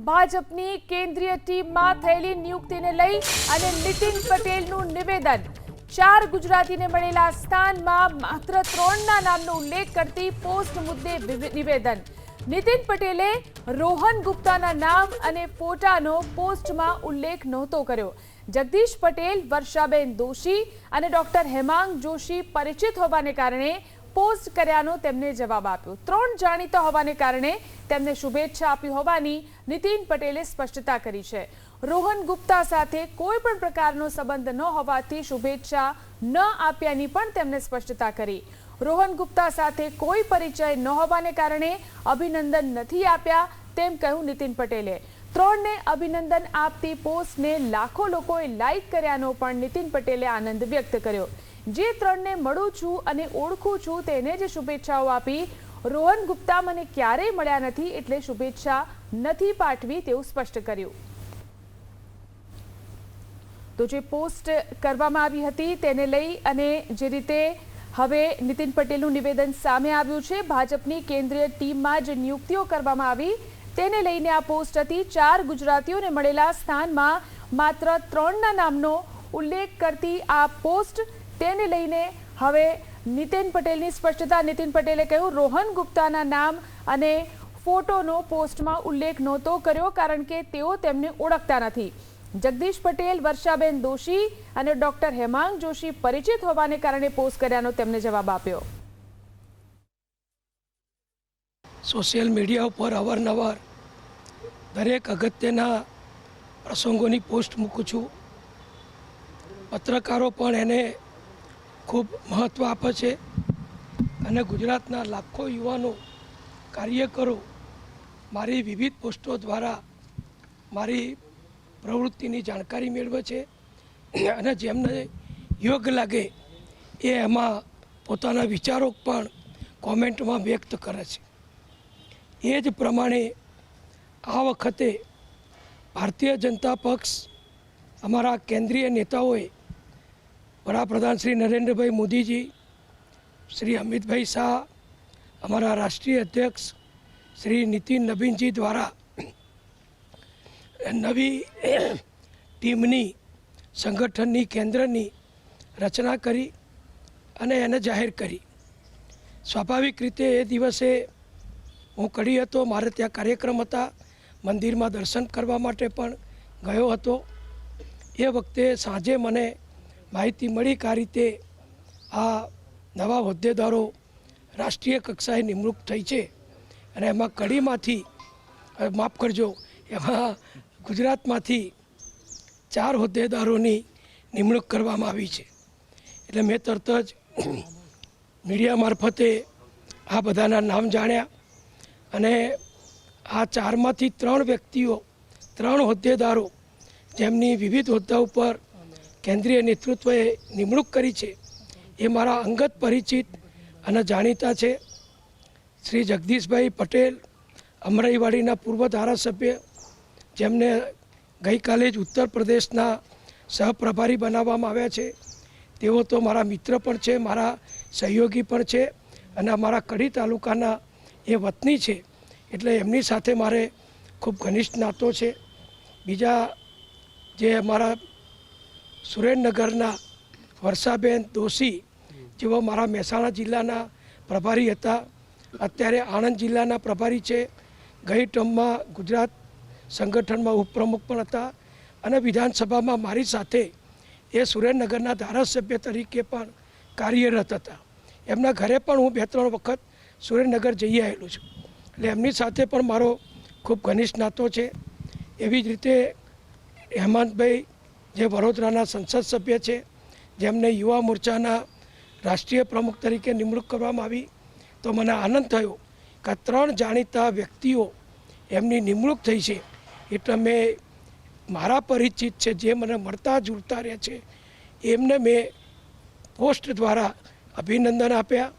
ભાજપની કેન્દ્રીય ટીમમાં થયેલી નિયુક્તિને લઈ અને નીતિન પટેલનું નિવેદન। 4 ગુજરાતીને મળેલા સ્થાનમાં માત્ર 3ના નામનો ઉલ્લેખ કરતી પોસ્ટ મુદ્દે નિવેદન। નીતિન પટેલે રોહન ગુપ્તાના નામ અને ફોટાનો પોસ્ટમાં ઉલ્લેખ નહોતો કર્યો। જગદીશ પટેલ, વર્ષાબેન દોશી અને ડોક્ટર હેમાંગ જોશી પરિચિત હોવાને કારણે પોસ્ટ કર્યાનો તેમને જવાબ આપ્યો। 3 જાણીતા હોવાને કારણે તેમને શુભેચ્છા આપી હોવાની નીતિન પટેલે સ્પષ્ટતા કરી છે। રોહન ગુપ્તા સાથે કોઈ પણ પ્રકારનો સંબંધ ન હોવાથી શુભેચ્છા ન આપ્યાની પણ તેમને સ્પષ્ટતા કરી। રોહન ગુપ્તા સાથે કોઈ પરિચય ન હોવાને કારણે અભિનંદન નથી આપ્યા તેમ કહ્યું નીતિન પટેલે। 3ને અભિનંદન આપતી પોસ્ટને લાખો લોકોએ લાઈક કર્યાનો પણ નીતિન પટેલે આનંદ વ્યક્ત કર્યો। જે 3ને મળું છું અને ઓળખું છું તેને જ શુભેચ્છાઓ આપી। રોહન ગુપ્તા મને ક્યારેય મળ્યા નથી એટલે શુભેચ્છા નથી પાઠવી તેવું સ્પષ્ટ કર્યું। તો જે પોસ્ટ કરવામાં આવી હતી તેને લઈ અને જે રીતે હવે નીતિન પટેલનું નિવેદન સામે આવ્યું છે। ભાજપની કેન્દ્રીય ટીમમાં જે નિયુક્તિઓ કરવામાં આવી તેને લઈને આ પોસ્ટ હતી। 4 ગુજરાતીઓને મળેલા સ્થાનમાં માત્ર 3ના નામનો ઉલ્લેખ કરતી આ પોસ્ટ તેને લઈને હવે નીતિન પટેલની સ્પષ્ટતા। નીતિન પટેલે કહ્યું રોહન ગુપ્તાના નામ અને ફોટોનો પોસ્ટમાં ઉલ્લેખ નહોતો કર્યો કારણ કે તેઓ તેમને ઓળખતા નથી। જગદીશ પટેલ, વર્ષાબેન દોશી અને ડોક્ટર હેમાંગ જોશી પરિચિત હોવાને કારણે પોસ્ટ કર્યાનો તેમને જવાબ આપ્યો। સોશિયલ મીડિયા ઉપર અવારનવાર દરેક અગત્યના પ્રસંગોની પોસ્ટ મૂકું છું। પત્રકારો પણ એને ખૂબ મહત્ત્વ આપે છે અને ગુજરાતના લાખો યુવાનો, કાર્યકરો મારી વિવિધ પોસ્ટો દ્વારા મારી પ્રવૃત્તિની જાણકારી મેળવે છે અને જેમને યોગ્ય લાગે એ એમાં પોતાના વિચારો પણ કોમેન્ટમાં વ્યક્ત કરે છે। એ જ પ્રમાણે આ વખતે ભારતીય જનતા પક્ષ અમારા કેન્દ્રીય નેતાઓએ વડાપ્રધાન શ્રી નરેન્દ્રભાઈ મોદીજી, શ્રી અમિતભાઈ શાહ, અમારા રાષ્ટ્રીય અધ્યક્ષ શ્રી નીતિન નબીનજી દ્વારા નવી ટીમની સંગઠનની કેન્દ્રની રચના કરી અને એને જાહેર કરી। સ્વાભાવિક રીતે એ દિવસે હું કડી હતો, મારે ત્યાં કાર્યક્રમ હતા, મંદિરમાં દર્શન કરવા માટે પણ ગયો હતો। એ વખતે સાંજે મને માહિતી મળી કે આ રીતે આ નવા હોદ્દેદારો રાષ્ટ્રીય કક્ષાએ નિમણૂક થઈ છે અને એમાં કડીમાંથી, માફ કરજો, એમાં ગુજરાતમાંથી 4 હોદ્દેદારોની નિમણૂક કરવામાં આવી છે। એટલે મેં તરત જ મીડિયા મારફતે આ બધાના નામ જાણ્યા અને આ 4માંથી 3 વ્યક્તિઓ, 3 હોદ્દેદારો જેમની વિવિધ હોદ્દા ઉપર કેન્દ્રીય નેતૃત્વએ નિમણૂક કરી છે એ મારા અંગત પરિચિત અને જાણીતા છે। શ્રી જગદીશભાઈ પટેલ, અમરાઈવાડીના પૂર્વ ધારાસભ્ય, જેમને ગઈકાલે જ ઉત્તર પ્રદેશના સહપ્રભારી બનાવવામાં આવ્યા છે। તેઓ તો મારા મિત્ર પણ છે, મારા સહયોગી પણ છે અને અમારા કડી તાલુકાના એ વતની છે એટલે એમની સાથે મારે ખૂબ ઘનિષ્ઠ નાતો છે। બીજા જે અમારા સુરેન્દ્રનગરના વર્ષાબેન દોશી, જેઓ મારા મહેસાણા જિલ્લાના પ્રભારી હતા, અત્યારે આણંદ જિલ્લાના પ્રભારી છે। ગઈ ટર્મમાં ગુજરાત સંગઠનમાં ઉપપ્રમુખ પણ હતા અને વિધાનસભામાં મારી સાથે એ સુરેન્દ્રનગરના ધારાસભ્ય તરીકે પણ કાર્યરત હતા। એમના ઘરે પણ હું 2-3 વખત સુરેન્દ્રનગર જઈ આવેલો છું એટલે એમની સાથે પણ મારો ખૂબ ઘનિષ્ઠ નાતો છે। એવી જ રીતે હેમંતભાઈ, જે વડોદરાના સંસદ સભ્ય છે, જેમને યુવા મોરચાના રાષ્ટ્રીય પ્રમુખ તરીકે નિમણૂક કરવામાં આવી, તો મને આનંદ થયો કે 3 જાણીતા વ્યક્તિઓ એમની નિમણૂક થઈ છે એટલે મેં મારા પરિચિત છે, જે મને મળતા જુલતા રહે છે, એમને મેં પોસ્ટ દ્વારા અભિનંદન આપ્યા।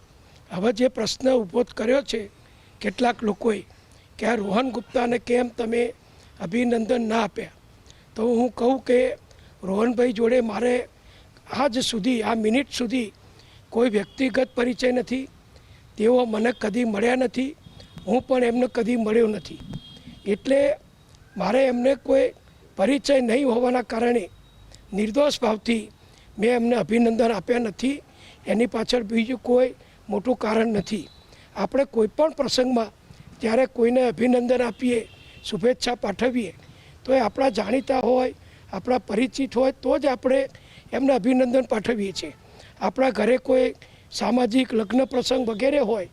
હવે જે પ્રશ્ન ઊભો કર્યો છે કેટલાક લોકોએ કે આ રોહન ગુપ્તાને કેમ તમે અભિનંદન ના આપ્યા, તો હું કહું કે રોહનભાઈ જોડે મારે આજ સુધી, આ મિનિટ સુધી કોઈ વ્યક્તિગત પરિચય નથી। તેઓ મને કદી મળ્યા નથી, હું પણ એમને કદી મળ્યો નથી। એટલે મારે એમને કોઈ પરિચય નહીં હોવાના કારણે નિર્દોષ ભાવથી મેં એમને અભિનંદન આપ્યા નથી. એની પાછળ બીજું કોઈ મોટું કારણ નથી. આપણે કોઈ પણ પ્રસંગમાં જ્યારે કોઈને અભિનંદન આપીએ, શુભેચ્છા પાઠવીએ, તો એ આપણા જાણીતા હોય, આપણા પરિચિત હોય તો જ આપણે એમને અભિનંદન પાઠવીએ છીએ. આપણા ઘરે કોઈ સામાજિક લગ્ન પ્રસંગ વગેરે હોય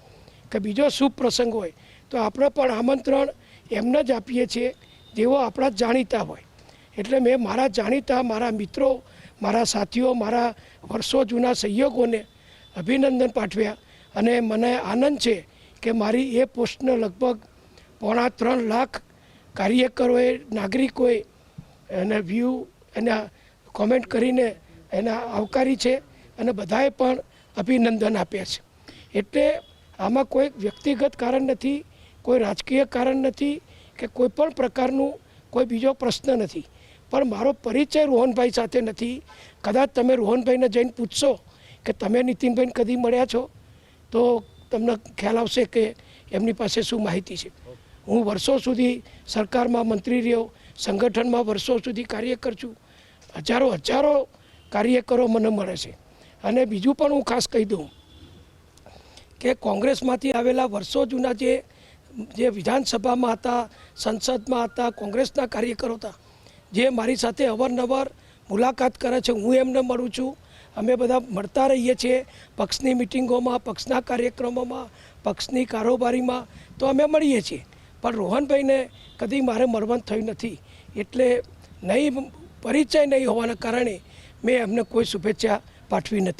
કે બીજો શુભ પ્રસંગ હોય તો આપણે પણ આમંત્રણ એમને જ આપીએ છીએ જેઓ આપણા જાણીતા હોય. એટલે મેં મારા જાણીતા, મારા મિત્રો, મારા સાથીઓ, મારા વર્ષો જૂના સહયોગોને અભિનંદન પાઠવ્યા. અને મને આનંદ છે કે મારી એ પોસ્ટને લગભગ 2.5 લાખ કાર્યકરોએ, નાગરિકોએ એને વ્યૂ એના કોમેન્ટ કરીને એના આવકારી છે અને બધાએ પણ અભિનંદન આપ્યા છે. એટલે આમાં કોઈ વ્યક્તિગત કારણ નથી, કોઈ રાજકીય કારણ નથી કે કોઈ પણ પ્રકારનું કોઈ બીજો પ્રશ્ન નથી. પણ મારો પરિચય રોહનભાઈ સાથે નથી. કદાચ તમે રોહનભાઈને જઈને પૂછશો કે તમે નીતિનભાઈને કદી મળ્યા છો તો તમને ખ્યાલ આવશે કે એમની પાસે શું માહિતી છે. હું વર્ષો સુધી સરકારમાં મંત્રી રહ્યો, સંગઠનમાં વર્ષો સુધી કાર્યકર છું. હજારો કાર્યકરો મને મળે છે. અને બીજું પણ હું ખાસ કહી દઉં કે કોંગ્રેસમાંથી આવેલા વર્ષો જૂના જે વિધાનસભામાં હતા, સંસદમાં હતા, કોંગ્રેસના કાર્યકરો હતા, જે મારી સાથે અવારનવાર મુલાકાત કરે છે, હું એમને મળું છું. અમે બધા મળતા રહીએ છીએ પક્ષની મિટિંગોમાં, પક્ષના કાર્યક્રમોમાં, પક્ષની કારોબારીમાં, તો અમે મળીએ છીએ. પણ રોહનભાઈને કદી મારે મળવાનું થયું નથી. એટલે પરિચય નહીં હોવાના કારણે મેં એમને કોઈ શુભેચ્છા પાઠવી નથી.